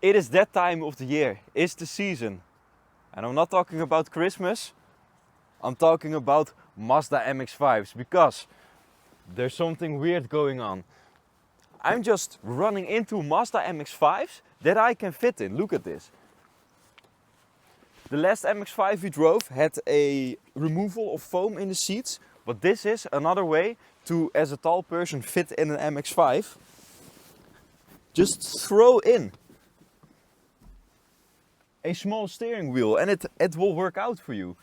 It is that time of the year, it's the season. And I'm not talking about Christmas, I'm talking about Mazda MX-5s because there's something weird going on. I'm just running into Mazda MX-5s that I can fit in. Look at this. The last MX-5 we drove had a removal of foam in the seats, but this is another way to, as a tall person, fit in an MX-5. Just throw in a small steering wheel and it will work out for you.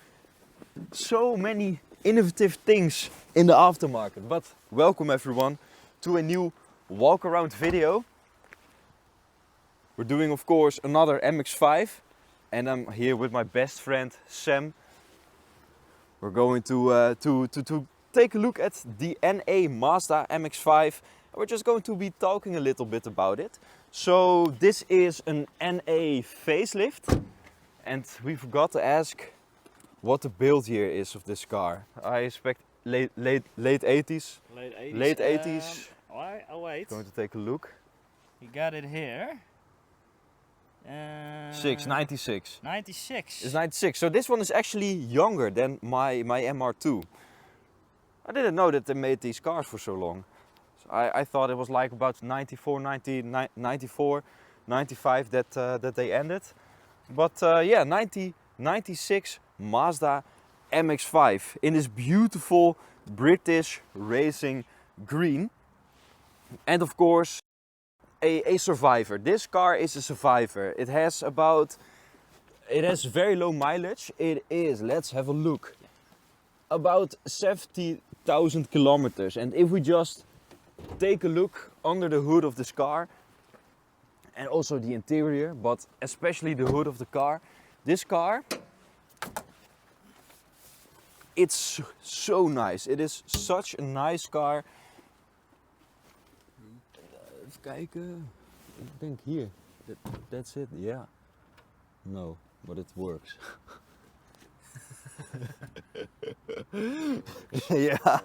So many innovative things in the aftermarket. But welcome everyone to a new walk around video. We're doing of course another MX-5 and I'm here with my best friend Sam. We're going to take a look at the NA Mazda MX-5. We're just going to be talking a little bit about it. So this is an NA facelift and we forgot to ask what the build year is of this car. I expect late 80s. Late 80s. Oh wait. Going to take a look. You got it here. 96. 96. It's 96. So this one is actually younger than my MR2. I didn't know that they made these cars for so long. So I thought it was like about 94, 95 that they ended. But yeah, 96 Mazda MX-5 in this beautiful British racing green. And of course, a survivor. This car is a survivor. It has very low mileage. It is, let's have a look, about 70,000 kilometers. And if we just take a look under the hood of this car, and also the interior, but especially the hood of the car, this car, it's so nice. It is such a nice car. Even kijken. Ik denk hier. That's it. Yeah. No, but it works. Yeah.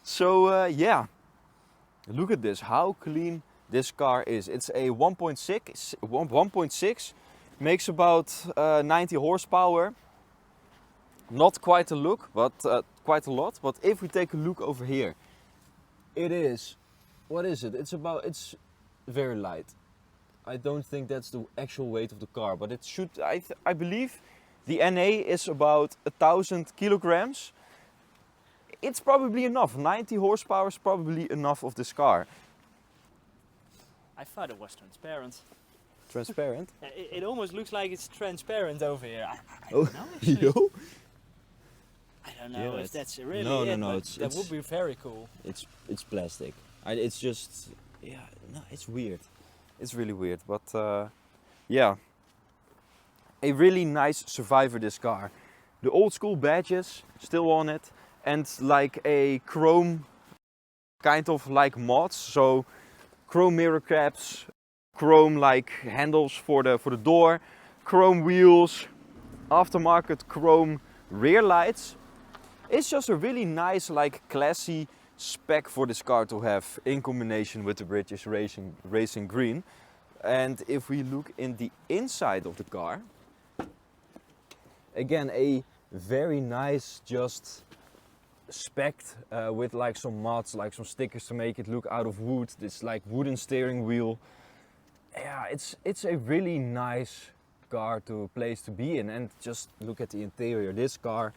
So yeah. Look at this. How clean this car is. It's a 1.6. Makes about 90 horsepower. Not quite a look, but quite a lot. But if we take a look over here, it is, what is it? It's very light. I don't think that's the actual weight of the car, but it should, I believe the NA is about 1,000 kilograms. It's probably enough. 90 horsepower is probably enough of this car. I thought it was transparent. Transparent? It almost looks like it's transparent over here. I Oh, don't know actually. yo? I don't know Yeah, if that's really no, it, no, but it's- that would be very cool. It's plastic. It's just, yeah, no, it's weird. It's really weird, but yeah. A really nice survivor, this car. The old school badges still on it, and like a chrome kind of like mods. So chrome mirror caps, chrome like handles for the door, chrome wheels, aftermarket chrome rear lights. It's just a really nice, like classy spec for this car to have in combination with the British racing green. And if we look in the inside of the car, again a very nice just spec with like some mods, like some stickers to make it look out of wood. This like wooden steering wheel. Yeah, it's a really nice car place to be in. And just look at the interior. This car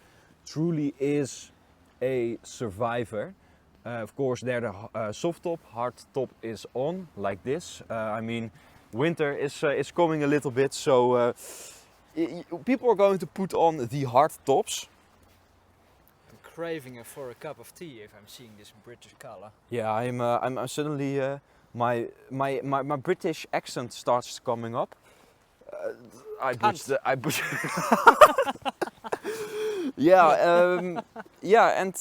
truly is a survivor. Of course, there the soft top, hard top is on like this. I mean, winter is coming a little bit, so people are going to put on the hard tops. I'm craving for a cup of tea if I'm seeing this British color. Yeah, I'm suddenly my British accent starts coming up. I push. Yeah, yeah, and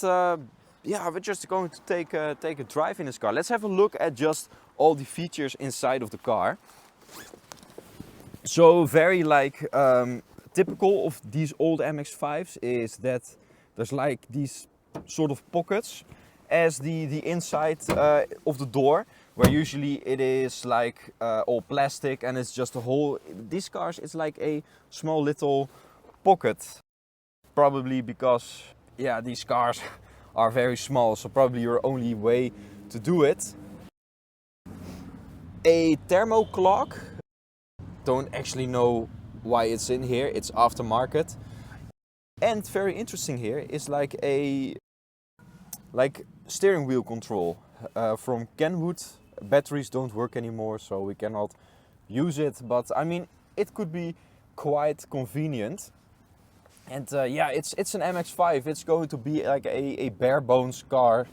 yeah, we're just going to take a drive in this car. Let's have a look at just all the features inside of the car. So very like typical of these old MX-5s is that there's like these sort of pockets as the inside of the door where usually it is like all plastic and it's just a whole. These cars, it's like a small little pocket, probably because yeah, these cars are very small, so probably your only way to do it. A thermo clock, don't actually know why it's in here, it's aftermarket. And very interesting here is like a steering wheel control from Kenwood. Batteries don't work anymore, so we cannot use it, but I mean it could be quite convenient. And yeah, it's an MX5. It's going to be like a bare bones car.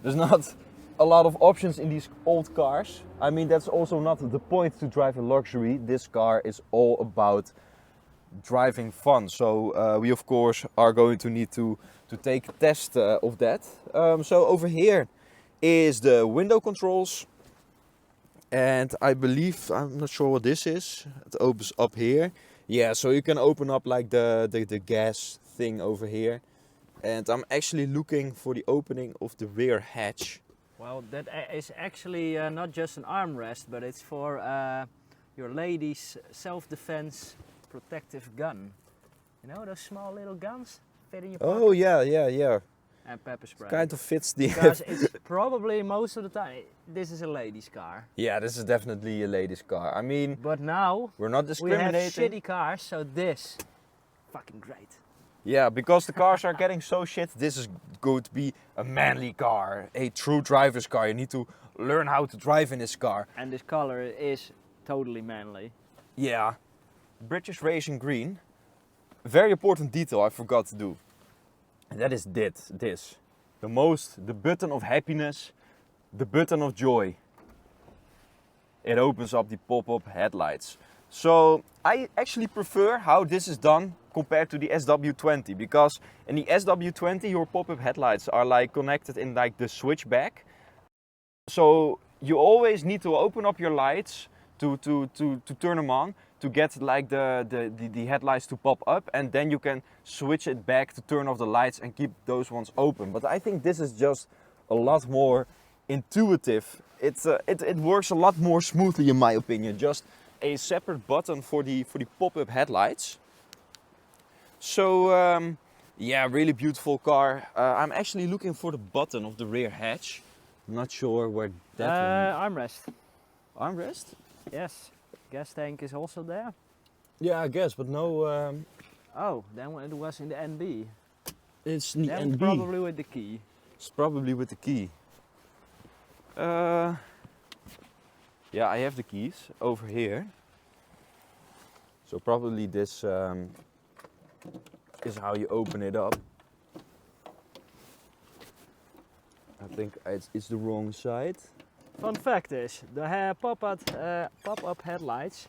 There's not a lot of options in these old cars. I mean, that's also not the point to drive a luxury. This car is all about driving fun. So we of course are going to need to take a test of that. So over here is the window controls. And I believe, I'm not sure what this is. It opens up here. Yeah, so you can open up like the gas thing over here. And I'm actually looking for the opening of the rear hatch. Well, that is actually not just an armrest, but it's for your lady's self-defense protective gun. You know those small little guns fit in your pocket? Oh yeah. And pepper spray. Kind of fits the... Because it's probably most of the time, this is a lady's car. Yeah, this is definitely a lady's car. I mean, But now, we're not we have discriminating. shitty cars, so this, fucking great. Yeah, because the cars are getting so shit, this is going to be a manly car, a true driver's car. You need to learn how to drive in this car. And this color is totally manly. Yeah, British Racing Green. Very important detail I forgot to do. And that is this. The button of happiness, the button of joy. It opens up the pop-up headlights. So I actually prefer how this is done compared to the SW20, because in the SW20 your pop-up headlights are like connected in like the switchback. So you always need to open up your lights to turn them on, to get like the headlights to pop up, and then you can switch it back to turn off the lights and keep those ones open. But I think this is just a lot more intuitive. It works a lot more smoothly in my opinion. Just a separate button for the pop-up headlights. So yeah, really beautiful car. I'm actually looking for the button of the rear hatch. I'm not sure where that Armrest. armrest? Yes. Gas tank is also there. Yeah, I guess, but no. Oh, then it was in the NB. It's in the Then NB. probably with the key. It's probably with the key. Yeah, I have the keys over here. So probably this is how you open it up. I think it's the wrong side. Fun fact is, the pop-up headlights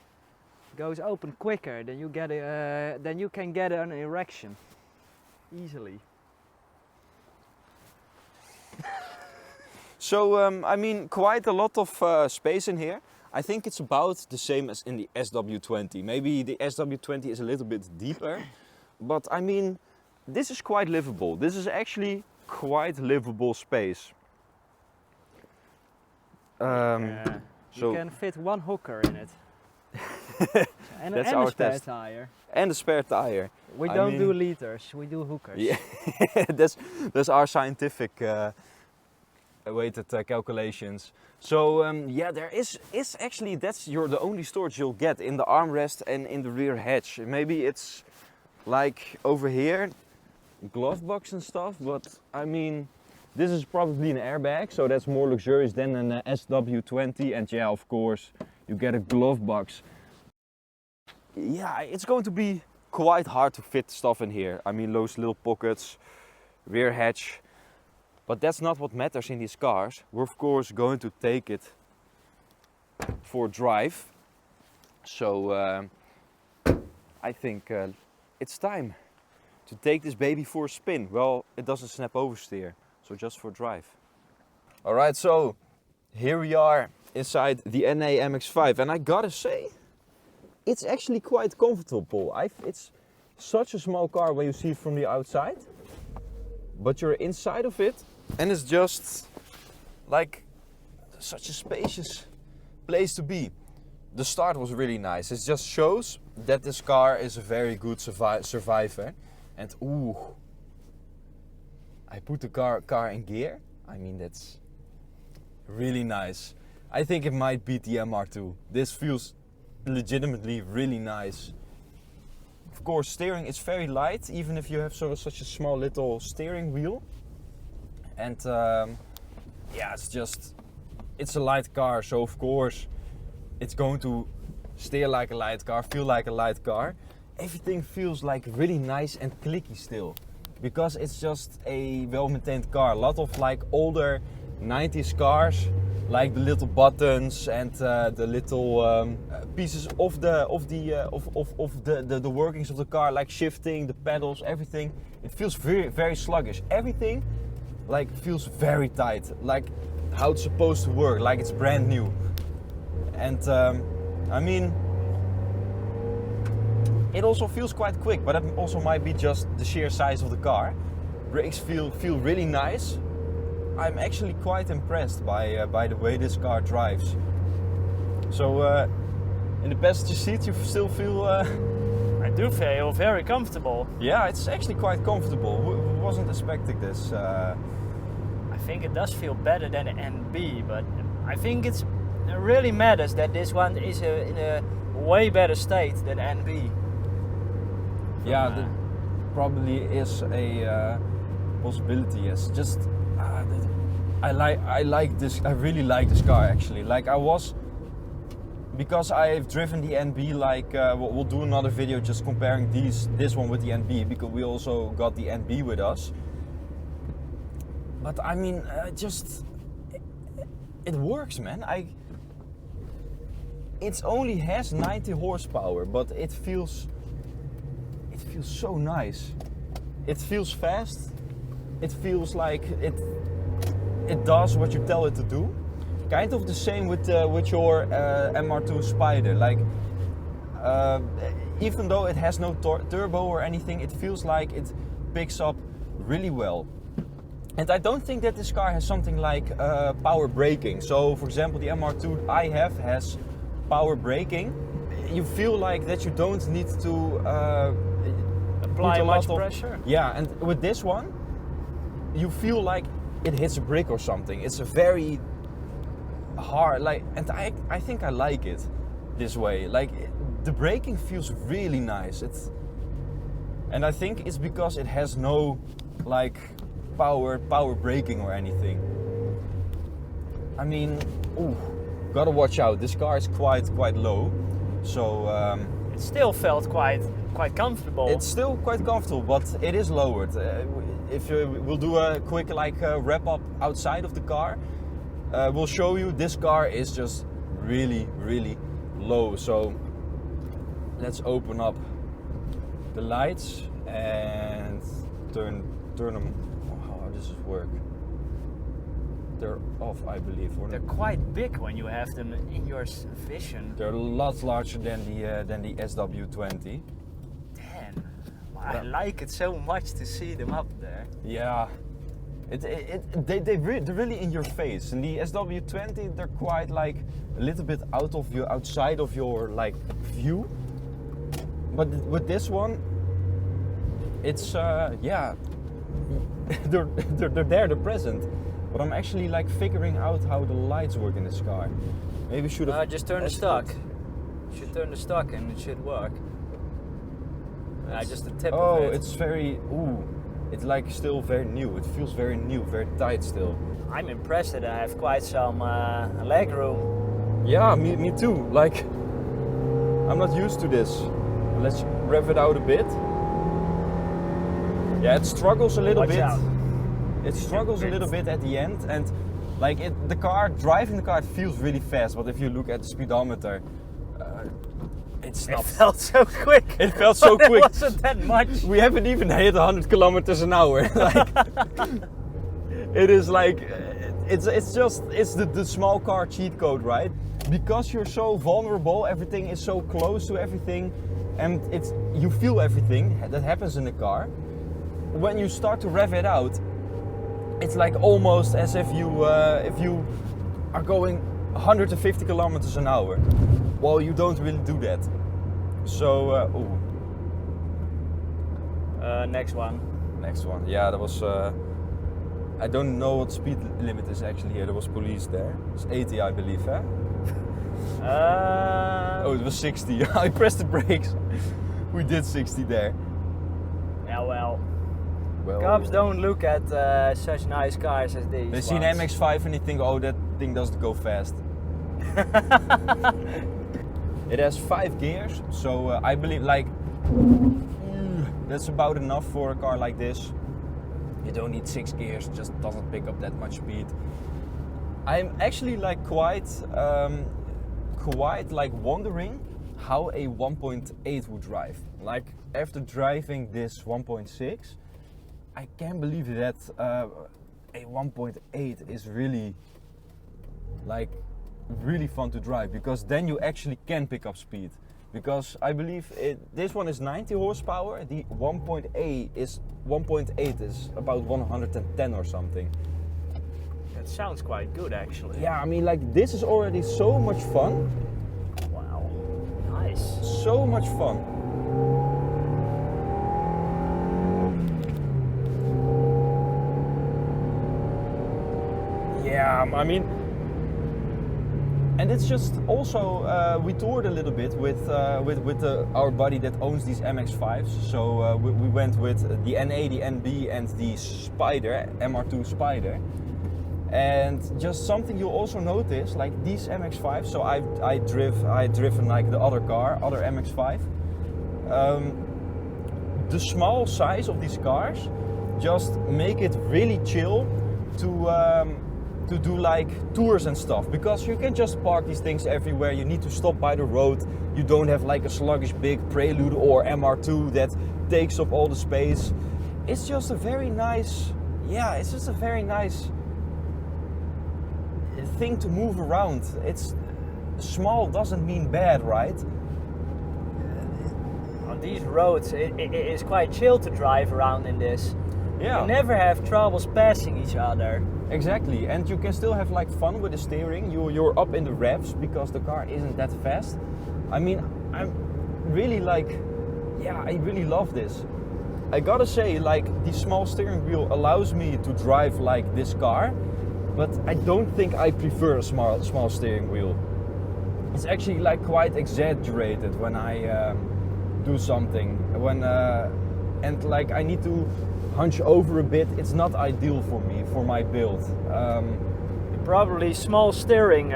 goes open quicker than you can get an erection easily. So I mean, quite a lot of space in here. I think it's about the same as in the SW20. Maybe the SW20 is a little bit deeper, but I mean, this is quite livable. This is actually quite livable space. So you can fit one hooker in it. and That's and our a spare test. tire. and a spare tire. We I don't mean- do liters, we do hookers. Yeah, that's our scientific weighted calculations. So yeah, there is actually, that's the only storage you'll get in the armrest and in the rear hatch. Maybe it's like over here, glove box and stuff, but I mean, this is probably an airbag, so that's more luxurious than an SW20. And yeah, of course, you get a glove box. Yeah, it's going to be quite hard to fit stuff in here. I mean, those little pockets, rear hatch. But that's not what matters in these cars. We're of course going to take it for a drive. So I think it's time to take this baby for a spin. Well, it doesn't snap oversteer, so just for a drive. Alright, so here we are inside the NA MX5, and I gotta say, it's actually quite comfortable. It's such a small car when you see it from the outside, but you're inside of it and it's just like such a spacious place to be. The start was really nice. It just shows that this car is a very good survivor. And ooh, I put the car in gear. I mean, that's really nice. I think it might beat the MR2. This feels legitimately really nice. Of course, steering is very light, even if you have such a small little steering wheel. And yeah, it's a light car, so of course it's going to steer like a light car, feel like a light car. Everything feels like really nice and clicky still, because it's just a well-maintained car. A lot of like older 90s cars, like the little buttons and the little pieces of the workings of the car, like shifting, the pedals, everything. It feels very, very sluggish. Everything like feels very tight, like how it's supposed to work, like it's brand new. And I mean, it also feels quite quick, but it also might be just the sheer size of the car. Brakes feel really nice. I'm actually quite impressed by the way this car drives. So in the passenger seat you still feel... I do feel very comfortable. Yeah, it's actually quite comfortable. Wasn't expecting this. I think it does feel better than the NB, but I think it really matters that this one is in a way better state than NB. Yeah, that probably is a possibility. Yes, just I like this. I really like this car actually. Like because I've driven the NB. Like we'll do another video just comparing this one with the NB, because we also got the NB with us. But I mean, it works, man. It only has 90 horsepower, but it feels so nice. It feels fast. It feels like it does what you tell it to do. Kind of the same with your MR2 Spider. Like even though it has no turbo or anything, it feels like it picks up really well. And I don't think that this car has something like power braking. So for example, the MR2 I have has power braking. You feel like that you don't need to apply much pressure. Yeah, and with this one, you feel like it hits a brick or something. It's a very hard, like, and I think I like it this way. Like the braking feels really nice. And I think it's because it has no like power braking or anything. I mean, ooh, gotta watch out. This car is quite low, so it still felt quite comfortable. It's still quite comfortable, but it is lowered. If we'll do a quick wrap up outside of the car, we'll show you this car is just really low. So let's open up the lights and turn them. How does this work? They're off, I believe. They're quite big when you have them in your vision. They're a lot larger than the SW20. Damn, I like it so much to see them up there. Yeah, they're really in your face. And the SW20, they're quite like a little bit outside of your like view. But with this one, it's yeah, they're they're present. But I'm actually like figuring out how the lights work in this car. Maybe should have just turn the stock. You should turn the stock and it should work. Just the tip of it. Oh, it's very, it's like still very new. It feels very new, very tight still. I'm impressed that I have quite some leg room. Yeah, me too. Like, I'm not used to this. Let's rev it out a bit. Yeah, it struggles a little bit. Out. It struggles a little bit at the end, and like driving the car, it feels really fast. But if you look at the speedometer, it's not. It felt so quick. It felt so quick. It wasn't that much. We haven't even hit 100 kilometers an hour. Like, it is like, it's the small car cheat code, right? Because you're so vulnerable, everything is so close to everything, and you feel everything that happens in the car. When you start to rev it out, it's like almost as if you are going 150 kilometers an hour. Well, you don't really do that. So, next one. Next one. Yeah, that was. I don't know what speed limit is actually here. There was police there. It's 80, I believe, eh? Oh, it was 60. I pressed the brakes. We did 60 there. Yeah, well, cops don't look at such nice cars as these. They see an MX5 and they think, oh, that thing doesn't go fast. It has 5 gears, so I believe like that's about enough for a car like this. You don't need 6 gears, just doesn't pick up that much speed. I'm actually like quite like wondering how a 1.8 would drive. Like after driving this 1.6, I can't believe that a 1.8 is really like really fun to drive, because then you actually can pick up speed. Because I believe this one is 90 horsepower, the 1.8 is about 110 or something. That sounds quite good actually. Yeah, I mean like this is already so much fun. Wow, nice. So much fun. Yeah, I mean, and it's just also we toured a little bit with our buddy that owns these MX5s. So we went with the NA, the NB, and the Spider, MR2 Spider. And just something you'll also notice, like these MX5s. So I've driven like the other MX5. The small size of these cars just make it really chill to do like tours and stuff, because you can just park these things everywhere. You need to stop by the road. You don't have like a sluggish big Prelude or MR2 that takes up all the space. It's just a very nice, yeah, it's just a very nice thing to move around. It's small doesn't mean bad, right? On these roads, it is quite chill to drive around in this. Yeah. You never have troubles passing each other. Exactly, and you can still have like fun with the steering. You're up in the revs because the car isn't that fast. I mean, I'm really like, yeah, I really love this. I gotta say, like, the small steering wheel allows me to drive like this car, but I don't think I prefer a small steering wheel. It's actually like quite exaggerated when I do something. And like I need to hunch over a bit. It's not ideal for me, for my build. Probably small steering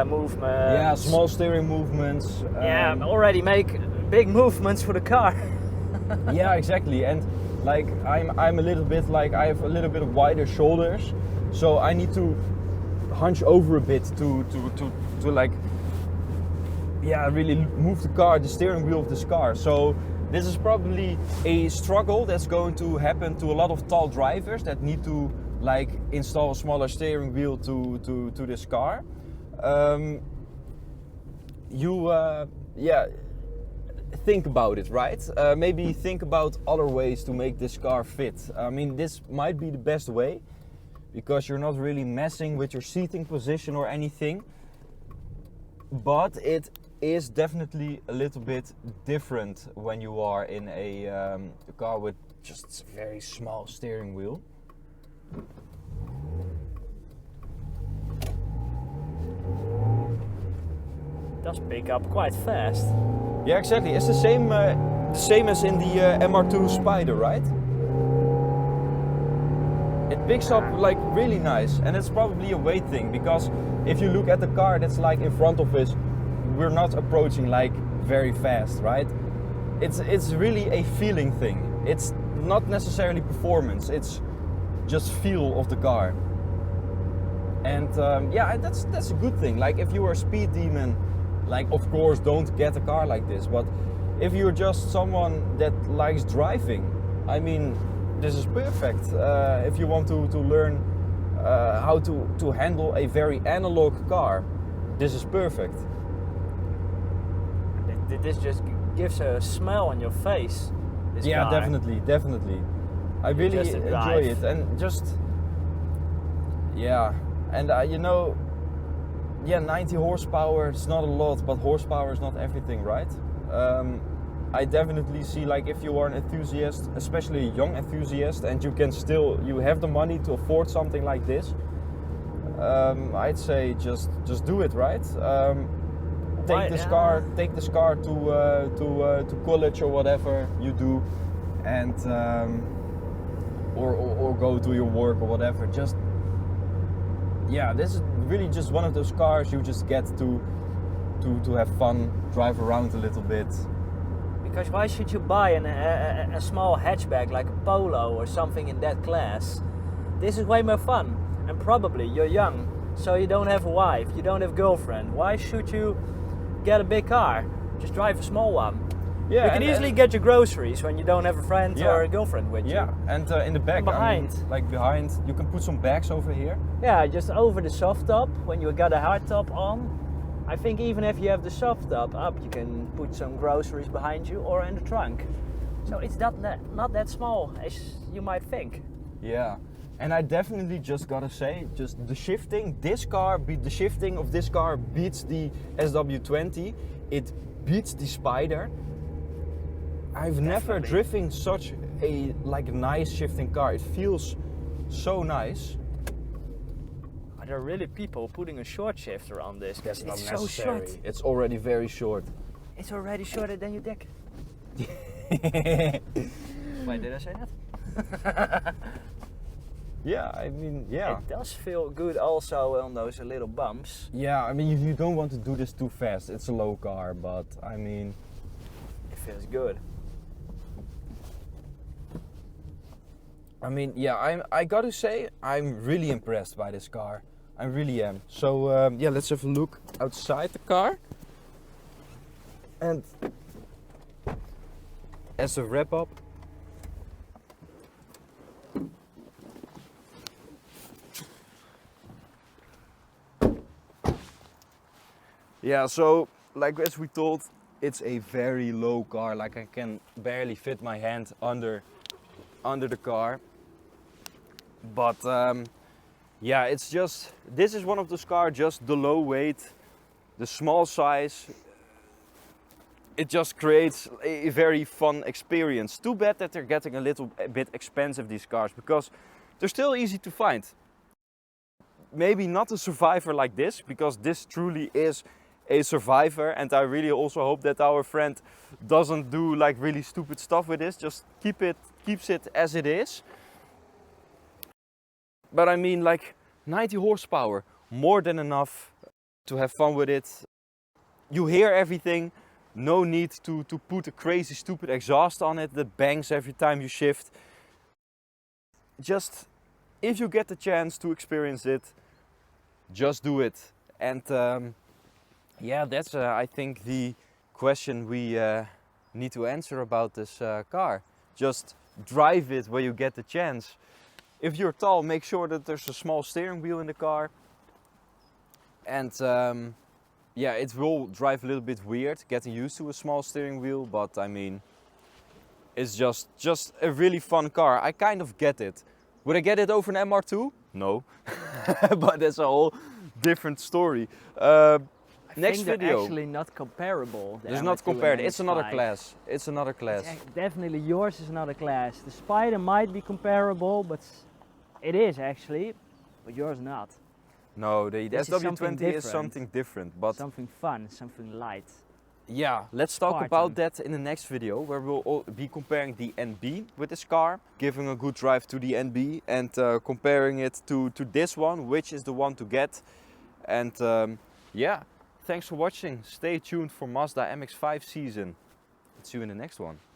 movements. Yeah, small steering movements. Yeah, already make big movements for the car. Yeah, exactly. And like I'm a little bit like, I have a little bit of wider shoulders, so I need to hunch over a bit to like, yeah, really move the steering wheel of this car. So this is probably a struggle that's going to happen to a lot of tall drivers that need to like install a smaller steering wheel to this car. Yeah, think about it, right? Maybe think about other ways to make this car fit. I mean, this might be the best way because you're not really messing with your seating position or anything, but it is definitely a little bit different when you are in a car with just a very small steering wheel. Does pick up quite fast. Yeah, exactly. It's the same as in the MR2 Spider, right? It picks up like really nice, and it's probably a weight thing, because if you look at the car that's like in front of us, we're not approaching like very fast, right? It's really a feeling thing. It's not necessarily performance, it's just feel of the car. And yeah, that's a good thing. Like if you are a speed demon, like of course don't get a car like this, but if you're just someone that likes driving, I mean, this is perfect. If you want to learn how to handle a very analog car, this is perfect. This just gives a smile on your face. Yeah, car. definitely. I really enjoy it, and just, yeah, and you know, yeah, 90 horsepower, it's not a lot, but horsepower is not everything, right? I definitely see, like, if you are an enthusiast, especially a young enthusiast, and you have the money to afford something like this, I'd say just do it, right? Take this car to college or whatever you do, and or go to your work or whatever. Just, yeah, this is really just one of those cars you just get to have fun, drive around a little bit. Because why should you buy a small hatchback like a Polo or something in that class? This is way more fun. And probably you're young, so you don't have a wife, you don't have a girlfriend. Why should you get a big car? Just drive a small one. Yeah, you can easily get your groceries when you don't have a friend or a girlfriend with you. Yeah, and in the back, and behind. Behind, you can put some bags over here. Yeah, just over the soft top when you got a hard top on. I think even if you have the soft top up, you can put some groceries behind you or in the trunk. So it's not that small as you might think. Yeah, and I definitely just gotta say, just the shifting of this car beats the SW20. It beats the Spider. I've never driven such a nice shifting car. It feels so nice. Are there really people putting a short shifter on this? That's not it's necessary. so short. It's already very short. It's already shorter than your dick. Wait, did I say that? Yeah, I mean, yeah. It does feel good also on those little bumps. Yeah, I mean, you don't want to do this too fast. It's a low car, but I mean, it feels good. I mean, yeah, I gotta say, I'm really impressed by this car. I really am. So yeah, let's have a look outside the car. And as a wrap up, yeah, so like as we told, it's a very low car. Like I can barely fit my hand under the car. But yeah, it's just, this is one of those cars, just the low weight, the small size. It just creates a very fun experience. Too bad that they're getting a bit expensive, these cars, because they're still easy to find. Maybe not a survivor like this, because this truly is a survivor, and I really also hope that our friend doesn't do like really stupid stuff with this, just keeps it as it is. But I mean, like 90 horsepower, more than enough to have fun with it. You hear everything, no need to put a crazy stupid exhaust on it that bangs every time you shift. Just, if you get the chance to experience it, just do it. And yeah, that's I think the question we need to answer about this car. Just drive it where you get the chance. If you're tall, make sure that there's a small steering wheel in the car. And yeah, it will drive a little bit weird getting used to a small steering wheel, but I mean, it's just a really fun car. I kind of get it. Would I get it over an MR2? No, but that's a whole different story. Next video. Actually not comparable. It's not compared. It's another class. It's another class. Definitely yours is another class. The Spider might be comparable, but it is actually, but yours not. No, the SW20 is something different, but something fun, something light. Yeah, let's talk about that in the next video, where we'll be comparing the NB with this car, giving a good drive to the NB, and comparing it to this one, which is the one to get. And yeah, thanks for watching. Stay tuned for Mazda MX5 season. See you in the next one.